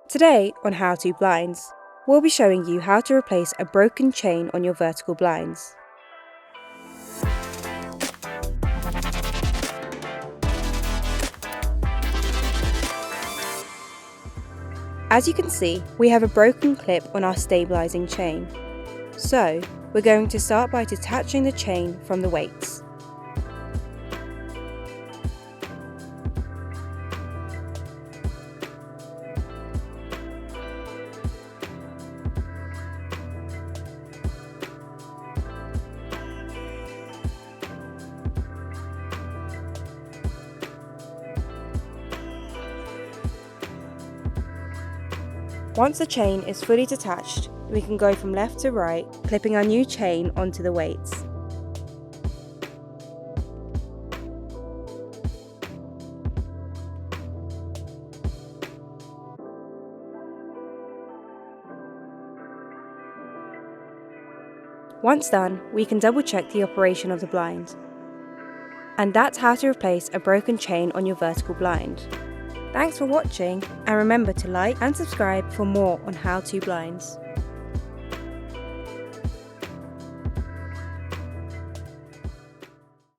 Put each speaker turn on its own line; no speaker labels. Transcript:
Today on How To Blinds, we'll be showing you how to replace a broken chain on your vertical blinds. As you can see, we have a broken clip on our stabilising chain. So, we're going to start by detaching the chain from the weights. Once the chain is fully detached, we can go from left to right, clipping our new chain onto the weights. Once done, we can double check the operation of the blind. And that's how to replace a broken chain on your vertical blind. Thanks for watching, and remember to like and subscribe for more on How To Blinds.